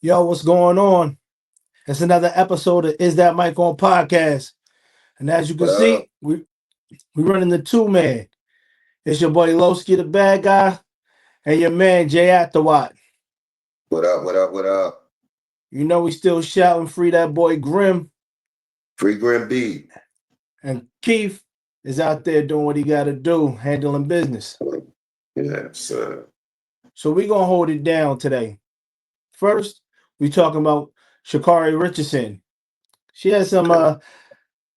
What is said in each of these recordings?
Yo, what's going on? It's another episode of Is That Mike on Podcast. And as you can What up? see, we running the two man. It's your boy Lowski the bad guy and your man J.I.D. What up? What up? What up? You know we still shouting free that boy Grim, Free Grim B. and Keith is out there doing what he gotta do, handling business. Yes. So we gonna hold it down today. First, we talking about Sha'Carri Richardson. She has Okay.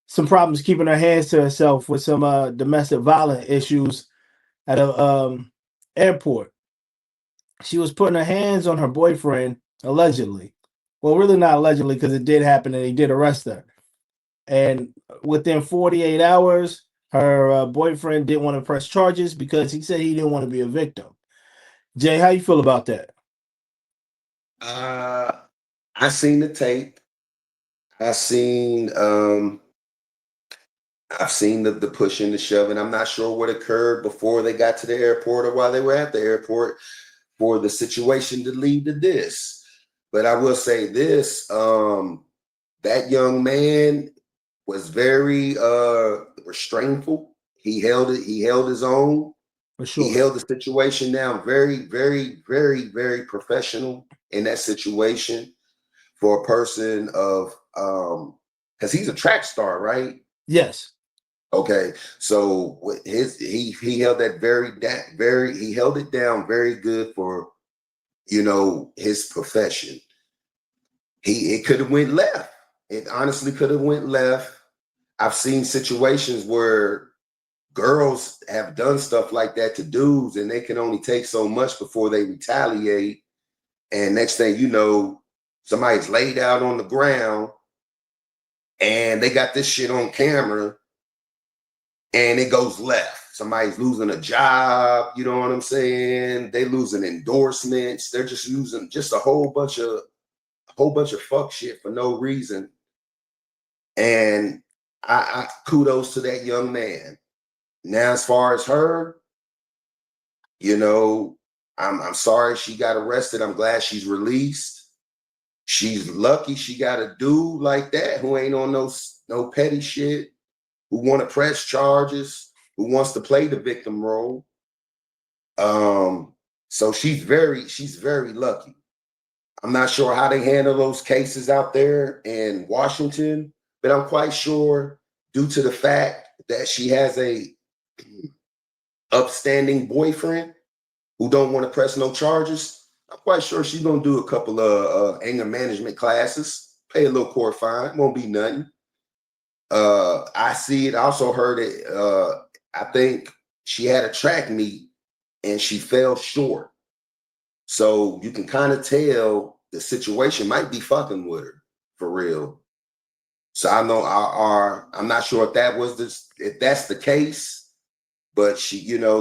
some problems keeping her hands to herself with some domestic violence issues at a airport. She was putting her hands on her boyfriend allegedly. Well, really not allegedly because it did happen and they did arrest her. And within 48 hours, her boyfriend didn't want to press charges because he said he didn't want to be a victim. Jay, how you feel about that? Uh, I seen the tape. I seen I've seen the pushing, the shoving. I'm not sure what occurred before they got to the airport or while they were at the airport for the situation to lead to this. But I will say this, that young man was very restrainful. He held his own. For He sure. held the situation down very, very, very, very professional in that situation for a person of because he's a track star, right? Yes. Okay, so with his he held that very he held it down very good for his profession. It could have went left. It honestly could have went left. I've seen situations where girls have done stuff like that to dudes, and they can only take so much before they retaliate. And next thing you know, somebody's laid out on the ground and they got this shit on camera and it goes left. Somebody's losing a job, you know what I'm saying? They losing endorsements. They're just using just a whole bunch of fuck shit for no reason. And I kudos to that young man. Now, as far as her, you know, I'm sorry she got arrested. I'm glad she's released. She's lucky she got a dude like that who ain't on no petty shit, who want to press charges, who wants to play the victim role. Um, so she's very lucky. I'm not sure how they handle those cases out there in Washington, but I'm quite sure due to the fact that she has a upstanding boyfriend who don't want to press no charges, I'm quite sure she's gonna do a couple of anger management classes, pay a little court fine, won't be nothing. I see it. I also heard it. I think she had a track meet and she fell short. So you can kind of tell the situation might be fucking with her for real. So I know I'm not sure if that's the case, but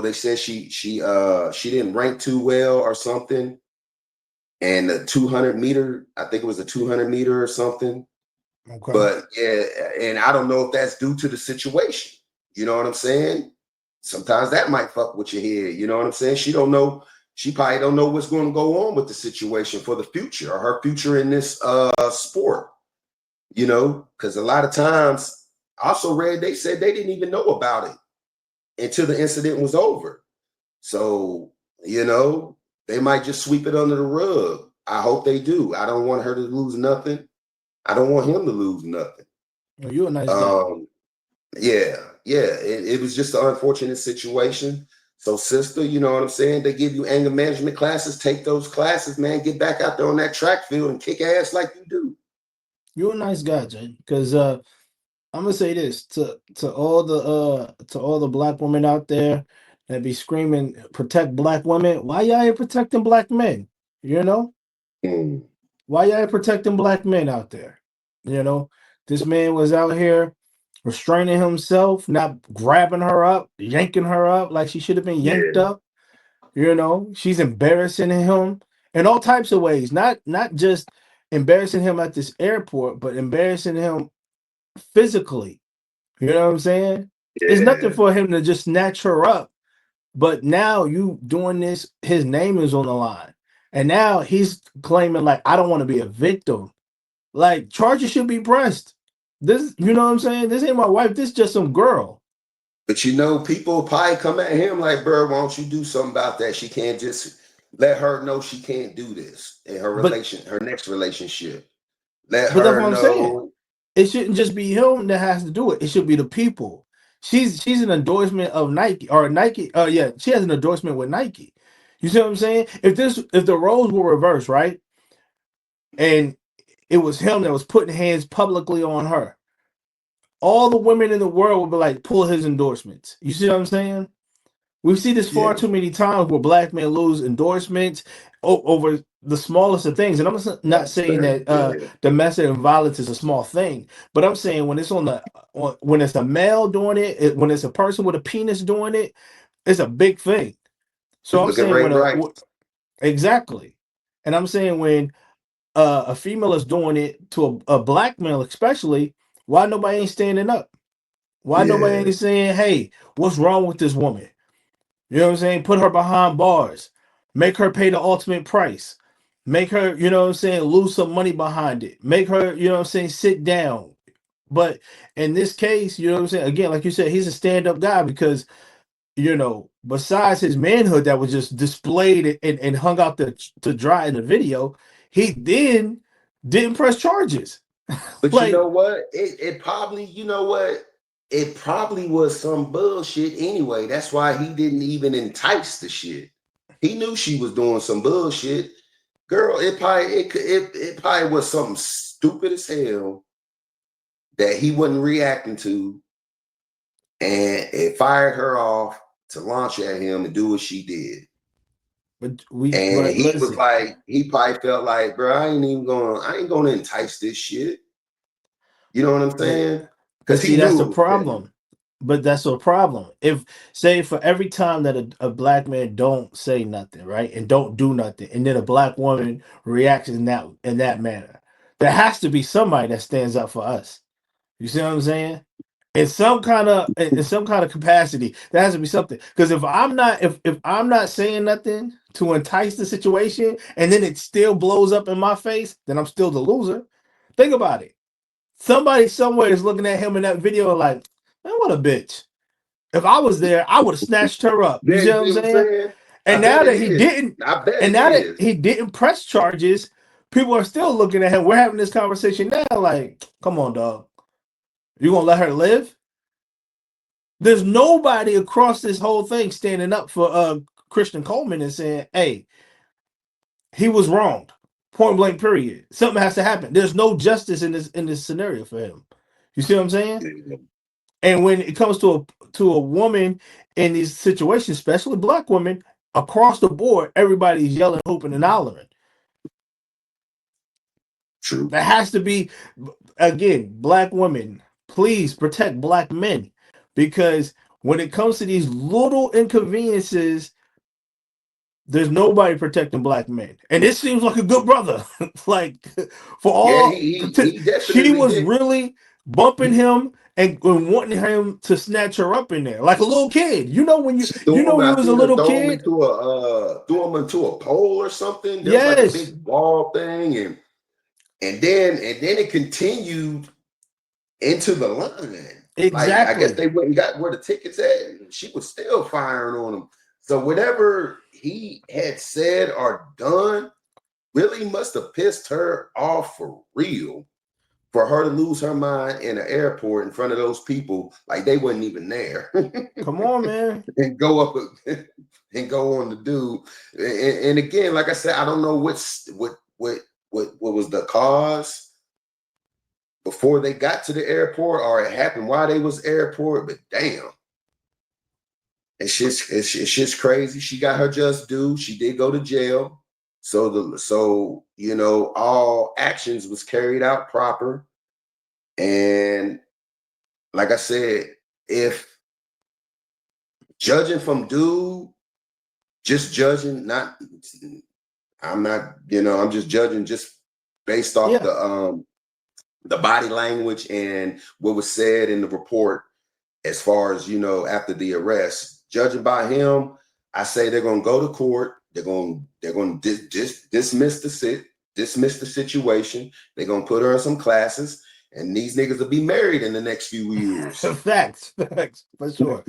they said she didn't rank too well or something. And the 200 meter, I think it was a 200 meter or something. Okay. But yeah, and I don't know if that's due to the situation. You know what I'm saying? Sometimes that might fuck with your head. You know what I'm saying? She don't know. She probably don't know what's going to go on with the situation for the future or her future in this sport. Because a lot of times, I also read they said they didn't even know about it until the incident was over. So they might just sweep it under the rug. I hope they do. I don't want her to lose nothing. I don't want him to lose nothing. Well, you're a nice guy. Um, yeah, yeah. It was just an unfortunate situation. So, sister, you know what I'm saying? They give you anger management classes. Take those classes, man. Get back out there on that track field and kick ass like you do. You're a nice guy, Jay. Because I'm gonna say this to all the black women out there that be screaming protect black women. Why y'all ain't protecting black men? You know Mm, why y'all ain't protecting black men out there? You know this man was out here restraining himself, not grabbing her up, yanking her up like she should have been yanked yeah, up. She's embarrassing him in all types of ways. Not just embarrassing him at this airport, but embarrassing him physically. You know what I'm saying? It's nothing yeah, for him to just snatch her up. But now you doing this, his name is on the line. And now he's claiming like I don't want to be a victim. Like charges should be pressed. This, you know what I'm saying? This ain't my wife. This just some girl. But you know, people probably come at him like, bro, why don't you do something about that? She can't just let her know she can't do this in But her next relationship. Let that's what her I'm saying. know. It shouldn't just be him that has to do it. It should be the people. She's an endorsement of Nike or Nike. Yeah, she has an endorsement with Nike. You see what I'm saying? If the roles were reversed, right? And it was him that was putting hands publicly on her, all the women in the world would be like, pull his endorsements. You see what I'm saying? We see this far Yeah, too many times where black men lose endorsements over the smallest of things. And I'm not that's saying fair. that Yeah. domestic violence is a small thing, but I'm saying when it's when it's a male doing when it's a person with a penis doing it, it's a big thing. So Just I'm look at saying Ray Rice. exactly, and I'm saying when a female is doing it to a black male, especially, why nobody ain't standing up? Why nobody Yeah. ain't saying, "Hey, what's wrong with this woman?" You know what I'm saying? Put her behind bars. Make her pay the ultimate price. Make her, you know what I'm saying, lose some money behind it. Make her, you know what I'm saying, sit down. But in this case, you know what I'm saying? Again, like you said, he's a stand-up guy because, besides his manhood that was just displayed and hung out to dry in the video, he then didn't press charges. But you Like, know what? It probably, you know what? It probably was some bullshit anyway. That's why he didn't even entice the shit. He knew she was doing some bullshit. Girl, it probably was something stupid as hell that he wasn't reacting to, and it fired her off to launch at him and do what she did. And but he was listen, like, he probably felt like, bro, I ain't gonna entice this shit. You know what I'm but saying? But Because see, he that's knew the it was petty. problem. But that's a problem. If say for every time that a black man don't say nothing, right, and don't do nothing, and then a black woman reacts in that manner, there has to be somebody that stands up for us. You see what I'm saying? In some kind of capacity, there has to be something. Because if I'm not saying nothing to entice the situation, and then it still blows up in my face, then I'm still the loser. Think about it. Somebody somewhere is looking at him in that video like, man, what a bitch. If I was there, I would have snatched her up. You Yeah, see you what I'm see what I'm saying? saying? I And bet now it that he is. didn't, I bet and it now that is. he didn't press charges, people are still looking at him. We're having this conversation now, like, come on, dog. You gonna let her live? There's nobody across this whole thing standing up for Christian Coleman and saying, hey, he was wronged. Point blank, period. Something has to happen. There's no justice in this scenario for him. You see what I'm saying? And when it comes to a woman in these situations, especially black women, across the board, everybody's yelling, hooping, and hollering. True. There has to be, again, black women, please protect black men. Because when it comes to these little inconveniences, there's nobody protecting black men. And this seems like a good brother. Like, for Yeah, all, he she definitely was did. really bumping him and wanting him to snatch her up in there like a little kid. You know when you She you threw know him. when you I was a seen her little kid. threw him into a pole or something. There was like a Yes, big wall thing, and then it continued into the line. Like I guess exactly. they went and got where the tickets at, and she was still firing on him. So whatever he had said or done really must have pissed her off for real, for her to lose her mind in an airport in front of those people like they wasn't even there. Come on, man. And go up and go on the dude. And again, like I said, I don't know what was the cause before they got to the airport, or it happened while they was airport. But damn, it's just crazy. She got her just due. She did go to jail. So all actions was carried out proper. And like I said, if judging from dude, just judging, I'm not, I'm just judging just based off Yeah, the body language and what was said in the report as far as, after the arrest. Judging by him, I say they're gonna go to court. They're going to dismiss the situation. They're going to put her in some classes, and these niggas will be married in the next few years. Facts, for sure,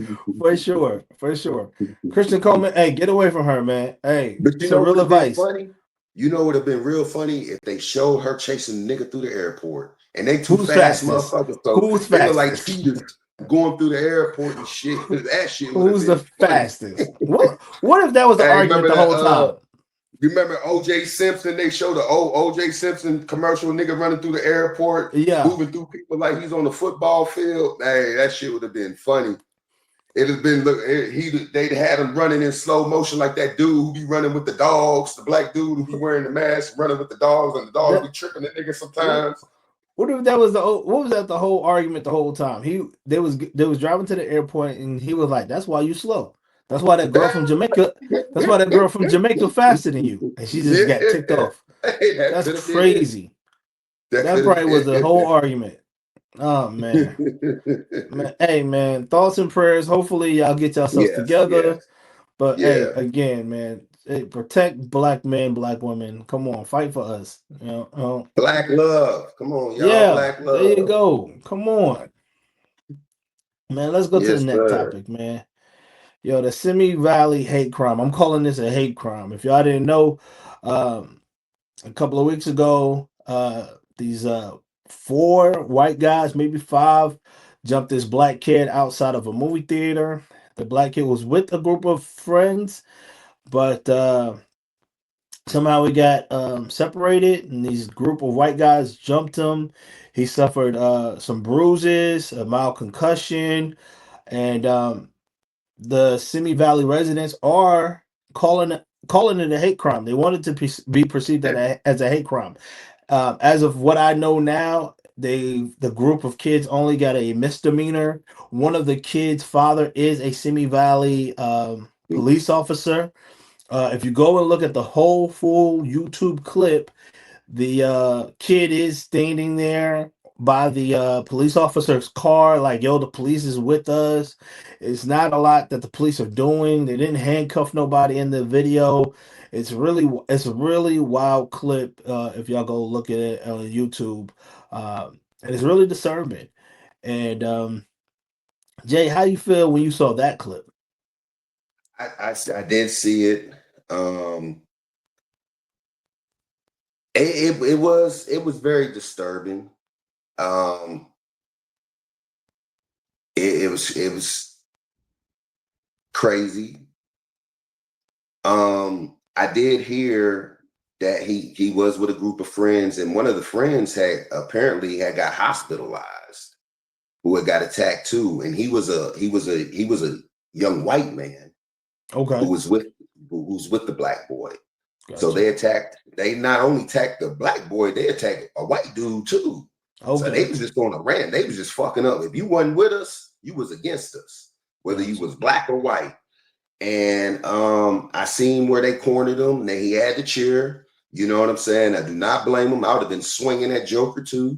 for sure. Christian Coleman, hey, get away from her, man. Hey, But you some know what real would have been advice. funny? You know what would have been real funny if they showed her chasing the nigga through the airport, and they two Who's fast fastest? motherfuckers, so Who's they look like fastest? cheetahs going through the airport and shit. That shit would have Who's the been funny. fastest? What if that was the Hey, argument remember the that? whole time? You remember O.J. Simpson? They showed the old O.J. Simpson commercial, nigga running through the airport, Yeah. moving through people like he's on the football field. Hey, that shit would have been funny. It'd have been they'd had him running in slow motion like that dude who be running with the dogs, the black dude who be wearing the mask, running with the dogs, and the dogs be tripping the nigga sometimes. What if that was what was that the whole argument the whole time? They was driving to the airport and he was like, "That's why you slow. That's why that girl from Jamaica. That's why that girl from Jamaica faster than you." And she just got ticked Yeah. off. Hey, that That's could have been it. crazy. That That could have probably was been the whole argument. Oh man. Man, hey man, thoughts and prayers. Hopefully y'all get yourselves Yes, together. yes, But hey, yeah. again, man, hey, protect black men, black women. Come on, fight for us. Black love. Come on, y'all. Yeah, Black there you love. go. Come on, man. Let's go to the Yes, next sir. topic, man. Yo, the Simi Valley hate crime. I'm calling this a hate crime. If y'all didn't know, um, a couple of weeks ago, these four white guys, maybe five, jumped this black kid outside of a movie theater. The black kid was with a group of friends, but somehow he got separated, and these group of white guys jumped him. He suffered some bruises, a mild concussion, and the Simi Valley residents are calling it a hate crime. They wanted to be perceived as a hate crime. As of what I know now, the group of kids only got a misdemeanor. One of the kids' father is a Simi Valley police officer. If you go and look at the whole full YouTube clip, the kid is standing there by the police officer's car, like, yo, the police is with us. It's not a lot that the police are doing. They didn't handcuff nobody in the video. It's a really wild clip. If y'all go look at it on YouTube, and it's really disturbing. And Jay, how you feel when you saw that clip? I did see it. It was very disturbing. Um, it was crazy. I did hear that he was with a group of friends, and one of the friends had got hospitalized, who had got attacked too, and he was a young white man who Okay, was with the black boy. So gotcha. they not only attacked the black boy, they attacked a white dude too. So they Okay, was just on a rant. They was just fucking up. If you wasn't with us, you was against us, whether you gotcha. was black or white. And I seen where they cornered him. And he had the chair. You know what I'm saying? I do not blame him. I would have been swinging that Joker too.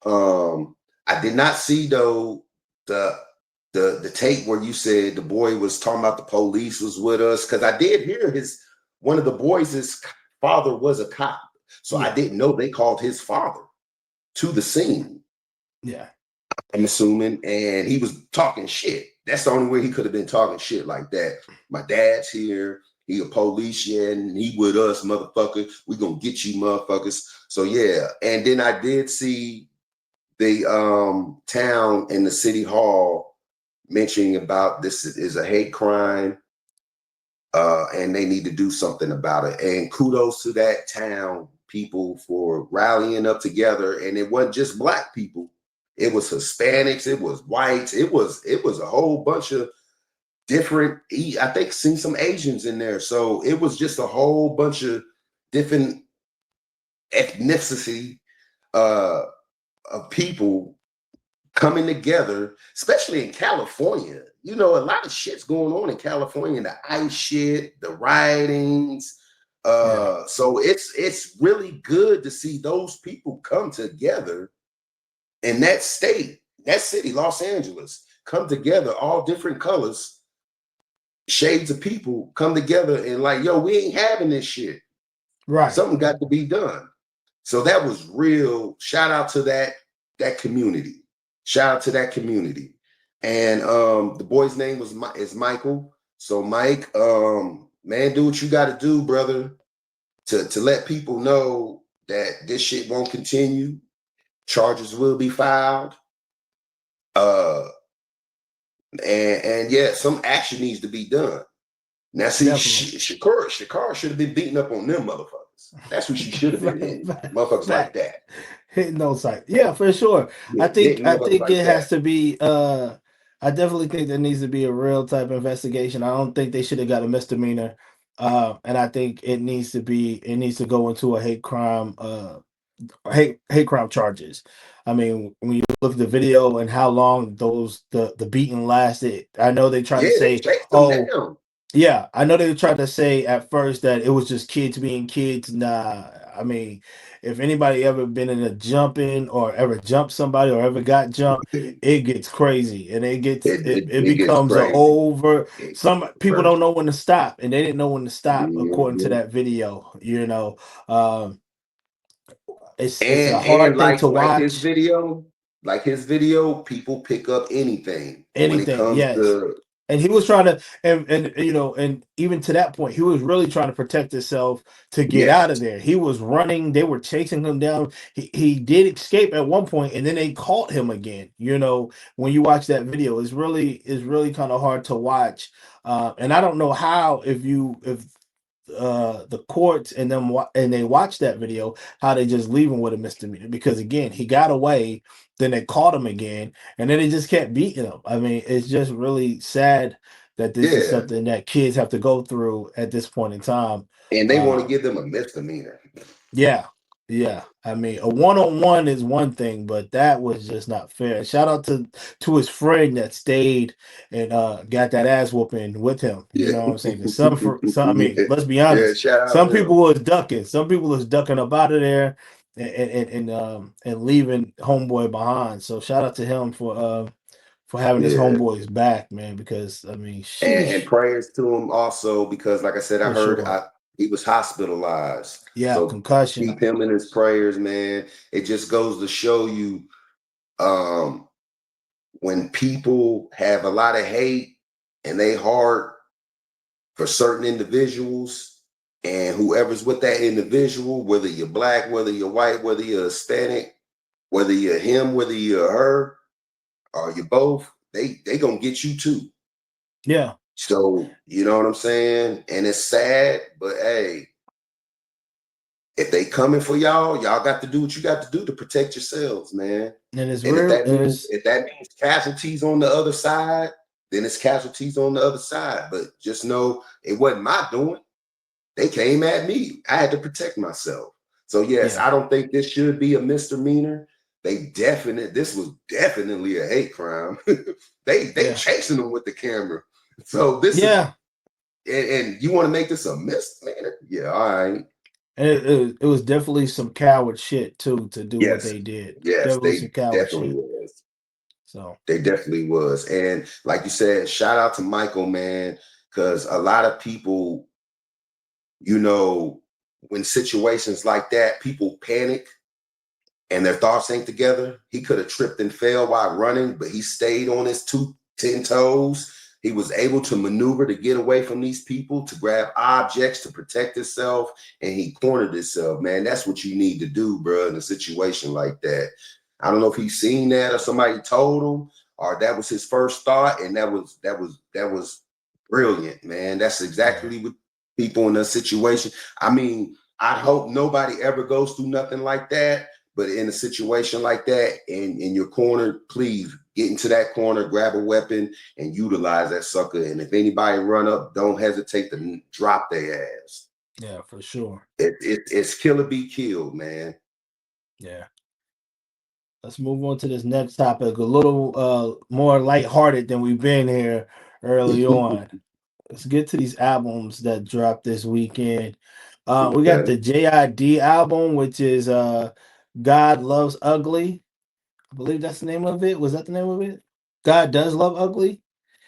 I did not see though the tape where you said the boy was talking about the police was with us, because I did hear one of the boys' father was a cop, so I Yeah, didn't know they called his father to the scene. yeah. I'm assuming, and he was talking shit. That's the only way he could have been talking shit like that. My dad's here. He a police, yeah, and he with us, motherfucker. We gonna get you, motherfuckers. So yeah, and then I did see the town and the city hall mentioning about this is a hate crime, and they need to do something about it. And kudos to that town people for rallying up together. And it wasn't just black people; it was Hispanics, it was whites, it was a whole bunch of different. I think seen some Asians in there, so it was just a whole bunch of different ethnicity uh, of people coming together, especially in California. You know, a lot of shit's going on in California, the ICE shit, the riotings. Yeah. So it's really good to see those people come together in that state, that city, Los Angeles, come together, all different colors, shades of people come together and like, yo, we ain't having this shit. Right. Something got to be done. So that was real. Shout out to that community. Shout out to that community. And the boy's name is Michael. So Mike, man, do what you got to do, brother, to let people know that this shit won't continue. Charges will be filed. And yeah, some action needs to be done. Now, see, Sha'Carri should have been beating up on them motherfuckers. That's who she should have been hitting. Motherfuckers like that. Hitting those sites. Yeah, for sure. I think like it has to be I definitely think there needs to be a real type investigation. I don't think they should have got a misdemeanor. And I think it needs to go into a hate crime charges. I mean, when you look at the video and how long the beating lasted, I know they tried to say, down. Yeah, I know they tried to say at first that it was just kids being kids. Nah, I mean, if anybody ever been in a jumping or ever jumped somebody or ever got jumped, it gets crazy and it becomes a over. Some people don't know when to stop, and they didn't know when to stop according to that video. You know, it's a hard thing to watch. Like his video, people pick up anything when it comes yes. to. And he was trying to, and you know, and even to that point, he was really trying to protect himself to get out of there. He was running; they were chasing him down. He did escape at one point, and then they caught him again. You know, when you watch that video, it's really kind of hard to watch. And I don't know how if the courts and them and they watch that video, how they just leave him with a misdemeanor, because again, he got away, then they caught him again, and then they just kept beating him. I mean, it's just really sad that this is something that kids have to go through at this point in time. And they want to give them a misdemeanor. Yeah. I mean, a one-on-one is one thing, but that was just not fair. Shout out to his friend that stayed and got that ass whooping with him. You know what I'm saying? Some I mean, let's be honest. Some people was ducking. Some people was ducking up out of there and leaving homeboy behind. So shout out to him for having his homeboys back, man. Because I mean, and prayers to him also, because like I said, I heard he was hospitalized. Yeah, so concussion. Keep him in his prayers, man. It just goes to show you, when people have a lot of hate and they heart for certain individuals, and whoever's with that individual, whether you're black, whether you're white, whether you're Hispanic, whether you're him, whether you're her, or you both, they gonna get you too. Yeah. So, you know what I'm saying? And it's sad, but hey, if they coming for y'all got to do what you got to do to protect yourselves, man. And it's if that means casualties on the other side, then it's casualties on the other side. But just know it wasn't my doing. They came at me. I had to protect myself. So yes, I don't think this should be a misdemeanor. This was definitely a hate crime. they chasing them with the camera. So this is, and you want to make this a misdemeanor? Yeah, all right. And it was definitely some coward shit too to do what they did. Yes, definitely some coward shit. Was. So they definitely was. And like you said, shout out to Michael, man, because a lot of people, you know, when situations like that, people panic and their thoughts ain't together. He could have tripped and fell while running, but he stayed on his 10 toes. He was able to maneuver to get away from these people, to grab objects, to protect himself, and he cornered himself, man. That's what you need to do, bro, in a situation like that. I don't know if he's seen that or somebody told him, or that was his first thought, and that was brilliant, man. That's exactly what people in a situation. I mean, I hope nobody ever goes through nothing like that. But in a situation like that, in your corner, please get into that corner, grab a weapon, and utilize that sucker. And if anybody run up, don't hesitate to drop their ass. Yeah, for sure. It's kill or be killed, man. Yeah. Let's move on to this next topic. A little more lighthearted than we've been here early on. Let's get to these albums that dropped this weekend. We got the J.I.D album, which is God Loves Ugly. I believe that's the name of it. Was that the name of it? God Does Love Ugly?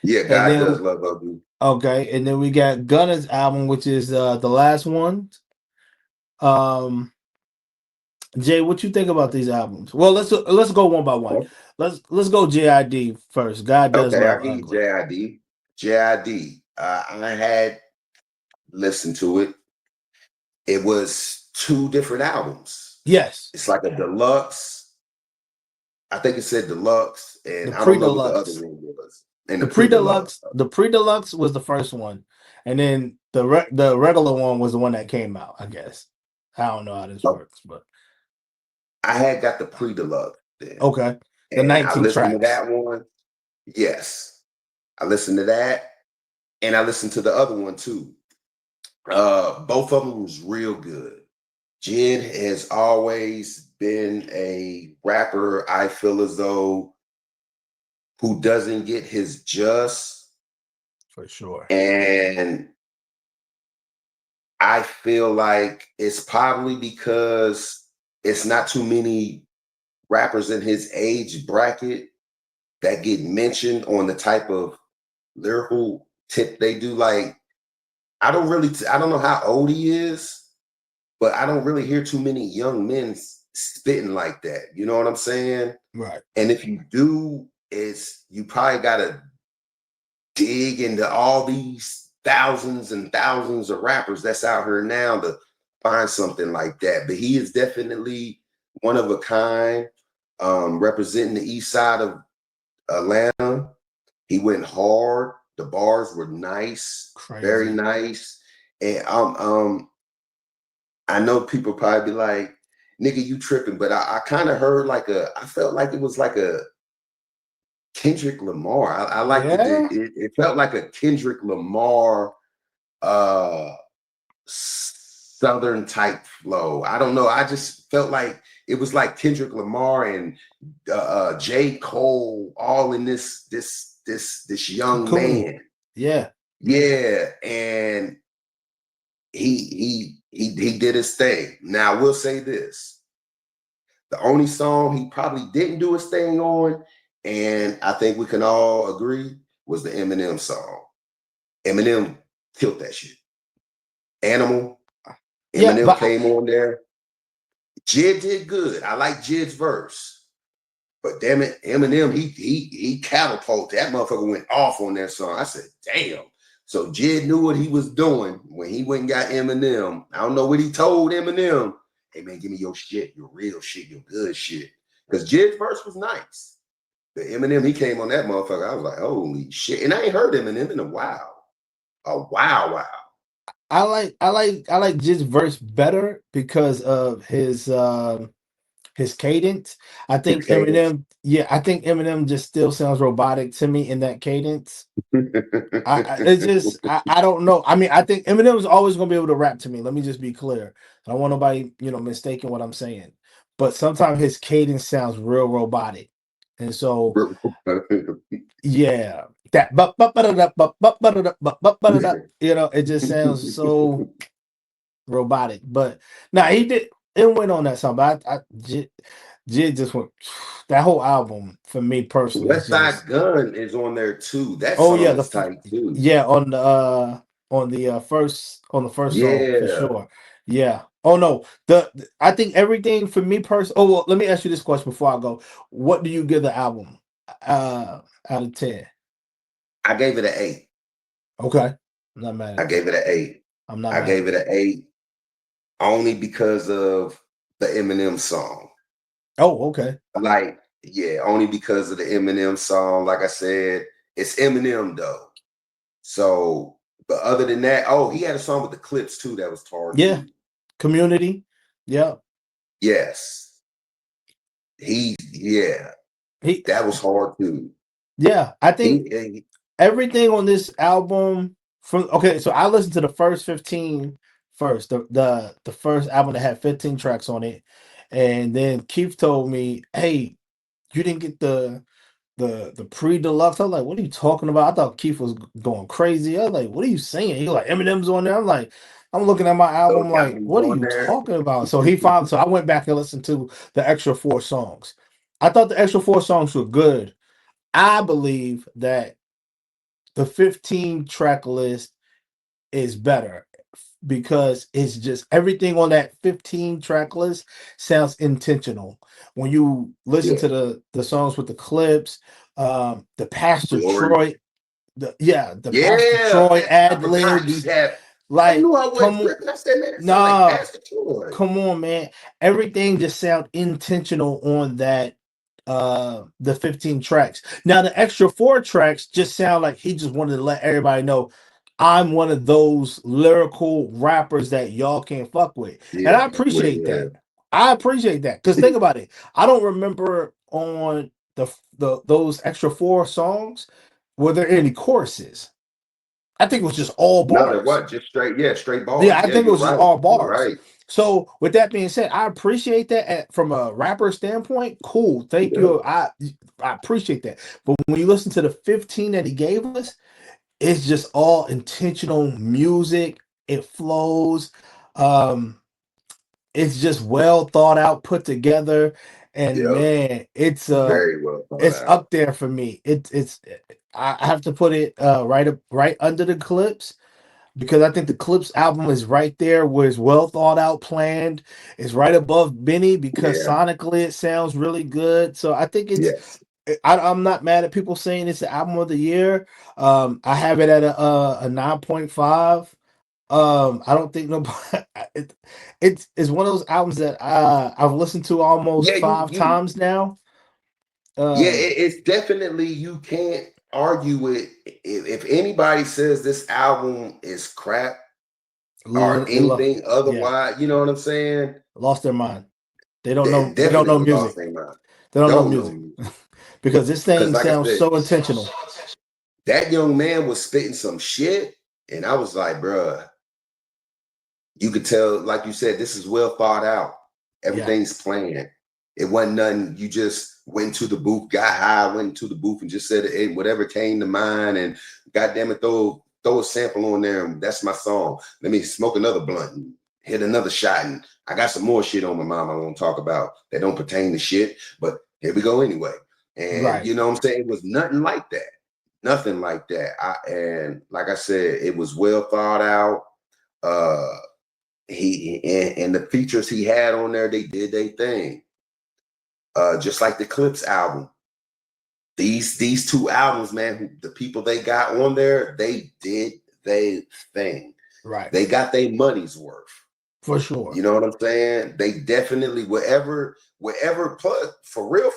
Yeah, God Does Love Ugly. Okay, and then we got Gunna's album, which is the last one. Um, Jay, what you think about these albums? Well, let's go one by one. Let's go JID first. God does Okay, love I give you ugly. JID. JID. I had listened to it. It was two different albums. Yes, It's like a deluxe. I think it said deluxe, the and I pre don't know what the other deluxe. one was. And The the pre pre-deluxe. deluxe. The pre deluxe was the first one, and then the regular one was the one that came out. I guess I don't know how this Oh, works, but I had got the pre-deluxe then. okay. The And I 19 listened to tracks that one. Yes. I listened to that. And I listened to the other one too. Both of them was real good. Jid has always been a rapper, I feel as though, who doesn't get his just. for sure. And I feel like it's probably because it's not too many rappers in his age bracket that get mentioned on the type of lyrical tip they do. Like, I don't know how old he is, but I don't really hear too many young men spitting like that. You know what I'm saying? Right. And if you do, it's you probably gotta dig into all these thousands and thousands of rappers that's out here now to find something like that. But he is definitely one of a kind, representing the east side of Atlanta. He went hard. The bars were nice, very Crazy. nice. And I know people probably be like, nigga, you tripping. But I kind of heard I felt like it was like a Kendrick Lamar. I liked it. Yeah. It felt like a Kendrick Lamar uh southern type flow. I don't know. I just felt like it was like Kendrick Lamar and J. Cole all in this young Cocoon. man. Yeah. Yeah. And he did his thing. Now I will say this. The only song he probably didn't do his thing on, and I think we can all agree, was the Eminem song. Eminem killed that shit. Animal, Yeah, Eminem but came on there. Jid did good. I like Jid's verse. But damn it, Eminem, he catapulted. That motherfucker went off on that song. I said, damn. So Jid knew what he was doing when he went and got Eminem. I don't know what he told Eminem. Hey man, give me your shit, your real shit, your good shit. Because Jid's verse was nice. The Eminem, he came on that motherfucker. I was like, holy shit. And I ain't heard Eminem in a while. A while. I like Jiz's verse better because of his cadence. I think Okay. Eminem just still sounds robotic to me in that cadence. It's just I don't know. I mean, I think Eminem is always gonna be able to rap to me. Let me just be clear. I don't want nobody, mistaking what I'm saying. But sometimes his cadence sounds real robotic. And so yeah, that it just sounds so robotic. But now he did it went on that song, but Jid just went that whole album for me personally is West Side just Gun is on there too. That oh yeah, song is tight too. yeah, on the first song for Yeah. sure. Yeah. Oh no. I think everything for me personally. Oh well, let me ask you this question before I go. What do you give the album out of 10? I gave it an 8. Okay. I'm not mad I at that. gave it an 8. I'm not I mad gave at it an that. 8 only because of the Eminem song. Oh, okay. Like, yeah, only because of the Eminem song. Like I said, it's Eminem though. So, but other than that, oh, he had a song with the Clips too that was hard Yeah. too. Community. Yeah. Yes. Yeah, He that was hard too. yeah, I He, think he everything on this album from okay, so I listened to the first 15 first, the first album that had 15 tracks on it. And then Keith told me, "Hey, you didn't get the pre-deluxe." I was like, "What are you talking about?" I thought Keith was going crazy. I was like, "What are you saying?" He like, "Eminem's on there." I'm like, I'm looking at my those album like, albums "What are on you there. talking about?" So I went back and listened to the extra four songs. I thought the extra four songs were good. I believe that the 15 track list is better because it's just everything on that 15 track list sounds intentional. When you listen Yeah, to the songs with the clips, the Pastor glory. Troy, the Pastor Yeah, Troy man, I ad forgot. libs, Yeah, I like knew I wasn't come tripping. I said, man, that sound like nah, Pastor Troy. come on, man. Everything just sound intentional on that the 15 tracks. Now the extra 4 tracks just sound like he just wanted to let everybody know I'm one of those lyrical rappers that y'all can't fuck with. And Yeah, I fuck with appreciate yeah. that. I appreciate that. Cause think about it. I don't remember on the those extra 4 songs were there any choruses. I think it was just all No, there bars. what? Just straight, yeah, straight Yeah, bars. I Yeah, think it you're was just right. all You're bars. right. So with that being said, I appreciate that from a rapper standpoint. Cool, thank Yeah, you. I appreciate that. But when you listen to the 15 that he gave us, it's just all intentional music. It flows. Um, it's just well thought out, put together, and yeah, man, very well thought it's out. up there for me. It's I have to put it right under the clips because I think the Clips album is right there where it's well thought out, planned. It's right above Benny because Yeah, sonically it sounds really good. So I think yes. I'm not mad at people saying it's the album of the year. I have it at a 9.5. I don't think nobody. It, it's one of those albums that I've listened to almost Yeah, five you times now. yeah, Um, it's definitely you can't argue with if anybody says this album is crap or anything yeah, otherwise, you know what I'm saying? lost their mind. They don't They know. They don't know definitely lost music. their mind. They don't know Don't know music me. because this Because thing like I sounds said, so intentional. that young man was spitting some shit, and I was like, bruh, you could tell, like you said, this is well thought out. Yeah, Everything's planned. It wasn't nothing. You just went to the booth, got high, went to the booth, and just said hey, whatever came to mind. And goddamn it, throw a sample on there, and that's my song. Let me smoke another blunt, and hit another shot, and I got some more shit on my mind I won't talk about that don't pertain to shit. But here we go anyway. And right. you know what I'm saying? It was nothing like that. Nothing like that. And like I said, it was well thought out. Uh and the features he had on there, they did their thing. Just like the Clips album. These 2 albums, man, the people they got on there, they did their thing. Right. They got their money's worth. For sure. You know what I'm saying? They definitely wherever plus for real,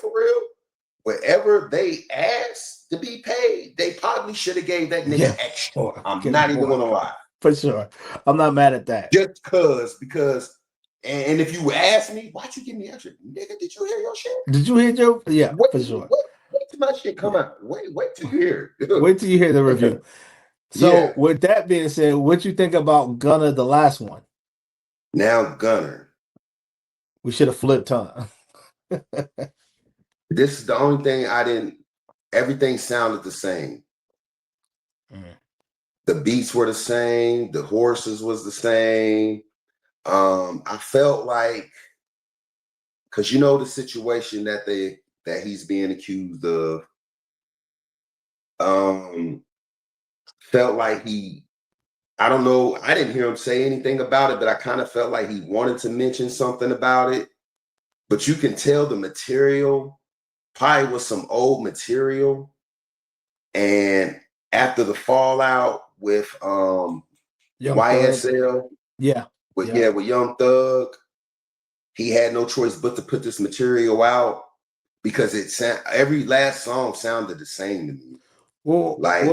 wherever they asked to be paid, they probably should have gave that nigga Yeah. extra. More. I'm Give not them even more. gonna lie. For sure. I'm not mad at that. Just because and if you ask me, why'd you give me extra? Nigga, did you hear your shit? Did you hear Joe? Yeah, Wait, for sure. wait till my shit come Yeah. out. Wait till you hear it. Wait till you hear the review. So, Yeah. with that being said, what you think about Gunna, the last one? Now Gunner. We should have flipped, huh? This is the only thing I didn't. Everything sounded the same. Mm. The beats were the same. The horses was the same. I felt like because you know the situation that he's being accused of. Um, felt like I don't know. I didn't hear him say anything about it, but I kind of felt like he wanted to mention something about it. But you can tell the material probably was some old material. And after the fallout with Young Thug. YSL, Yeah. Yeah. with Young Thug, he had no choice but to put this material out because every last song sounded the same to me. Well, Like,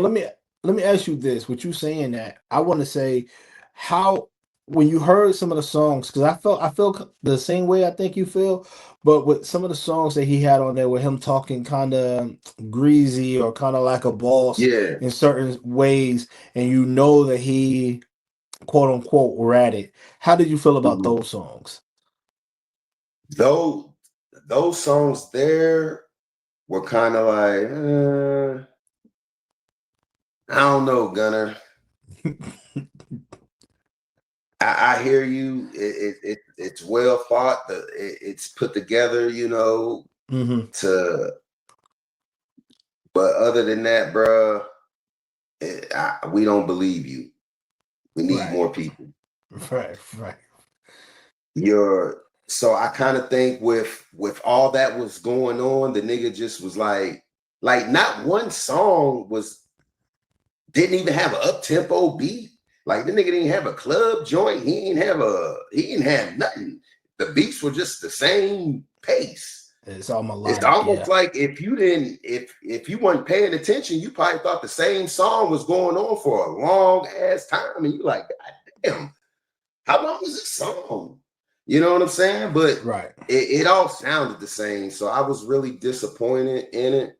let me ask you this. With you saying that, I want to say how when you heard some of the songs, because I feel the same way I think you feel, but with some of the songs that he had on there with him talking kind of greasy or kind of like a boss yeah, in certain ways, and you know that he quote unquote ratted. How did you feel about mhm. those songs? Though those songs there were kind of like, I don't know, Gunner. I hear you. It's well thought. It's put together, you know. Hmm. To but other than that, bruh, we don't believe you. We need Right. more people. Right. Right. So I kind of think with all that was going on, the nigga just was like not one song didn't even have an up tempo beat. Like the nigga didn't have a club joint. He didn't have nothing. The beats were just the same pace. It's all It's melodic. almost Yeah. like if you weren't paying attention, you probably thought the same song was going on for a long ass time, and you like, God damn, how long is this song? You know what I'm saying? But Right. it all sounded the same, so I was really disappointed in it.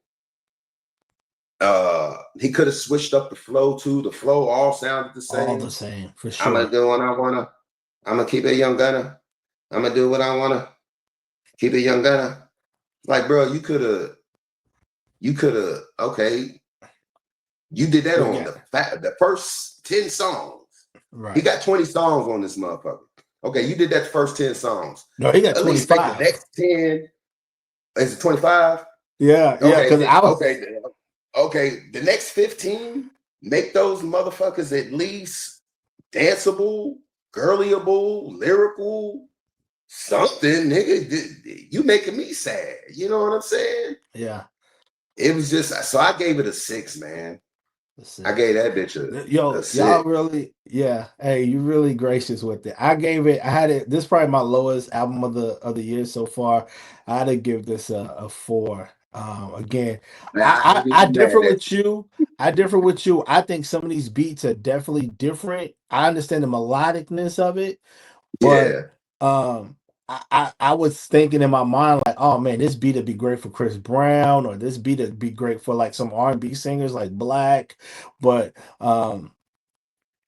He could have switched up the flow too. The flow all sounded the All the same. same for I'm gonna sure. do what I wanna. I'm gonna keep it young Gunna. I'm gonna do what I wanna. Keep it young Gunna. Like, bro, you could have. Okay, you did that We on got the first 10 songs. He right. got 20 songs on this motherfucker. Okay, you did that first 10 songs. No, he got At least take the 25. next 10. Is it 25? Yeah. Yeah. Because Okay, I was. okay. The next 15, make those motherfuckers at least danceable, girlyable, lyrical, something, nigga. You making me sad. You know what I'm saying? Yeah. It was just so I gave it a 6, man. The I gave 6. that bitch a Yo, 6. y'all really, yeah. Hey, you really gracious with it. I had it. This is probably my lowest album of the year so far. I had to give this a 4. Again, Man, I ain't I even differ mad at with you. I differ with you. I think some of these beats are definitely different. I understand the melodicness of it, you. but Yeah. I was thinking in my mind like, oh man, this beat would be great for Chris Brown, or this beat would be great for like some R&B singers like Black. But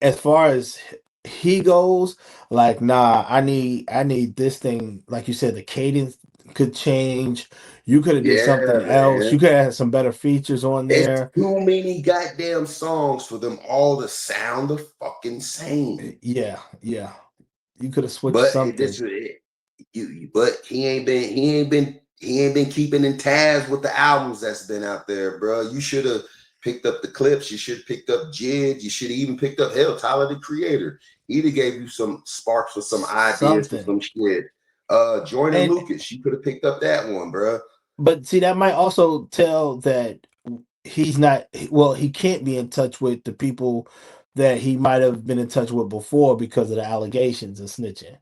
as far as he goes, like, nah, I need this thing. Like you said, the cadence could change. You could have did something Yeah, else. You man. could have had some better features on It's there. too many goddamn songs for them all to sound the fucking same. Yeah, yeah. You could have switched But it something. just but he ain't been keeping in tabs with the albums that's been out there, bro. You should have picked up the clips. You should have picked up Jid. You should have even picked up hell Tyler the Creator. He'd have gave you some sparks or some ideas for Something. some shit. Joyner And Lucas, you could have picked up that one, bro. but see, that might also tell that he's not well, he can't be in touch with the people that he might have been in touch with before because of the allegations of snitching.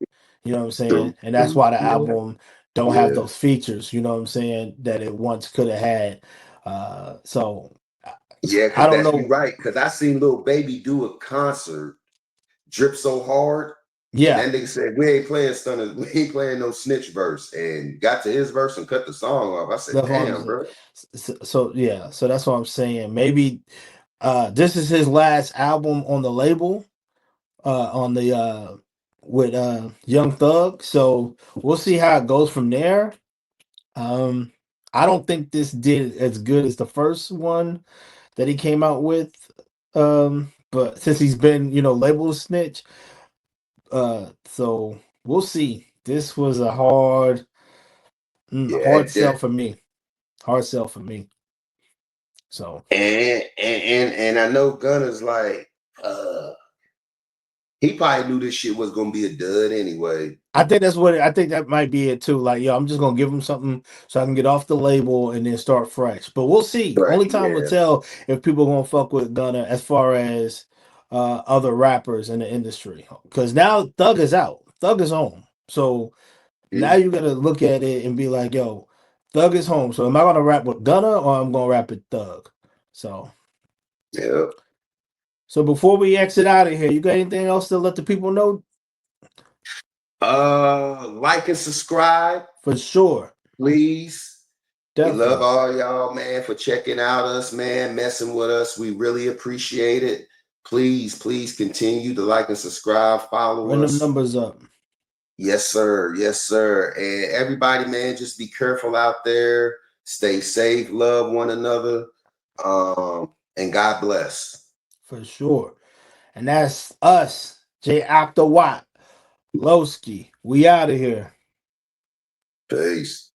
You know what I'm saying? True, And that's true. why the Yeah, album don't have yeah, those features, you know what I'm saying, that it once could have had. So yeah. I Because don't that's you know. right. Because I seen Lil Baby do a concert, Drip So Hard. And Yeah, that nigga said, we ain't playing Stunner, we ain't playing no snitch verse. And got to his verse and cut the song off. I said, that's what I'm damn, saying. bro. So yeah, so that's what I'm saying. Maybe this is his last album on the label, on the with Young Thug. So we'll see how it goes from there. Um, I don't think this did as good as the first one that he came out with. But since he's been, labeled a snitch, so we'll see. This was a Yeah, hard sell for me. Hard sell for me. So and I know Gunna's like, uh, he probably knew this shit was gonna be a dud anyway. I think that might be it too. Like, yo, I'm just gonna give him something so I can get off the label and then start fresh. But we'll see. Right, Only time will yeah. tell if people gonna fuck with Gunna as far as other rappers in the industry. Because now Thug is out. Thug is home. So now you gotta look at it and be like, yo, Thug is home. So am I gonna rap with Gunna or I'm gonna rap with Thug? So Yeah. so before we exit out of here, you got anything else to let the people know? Like and subscribe, For sure. please. We love Definitely. all y'all, man, for checking out us, man, messing with us. We really appreciate it. Please continue to like and subscribe, follow Run them us. numbers up. Yes, sir. Yes, sir. And everybody, man, just be careful out there. Stay safe, love one another. And God bless. For sure. And that's us, J. Octa Watt, Lowski. We out of here. Peace.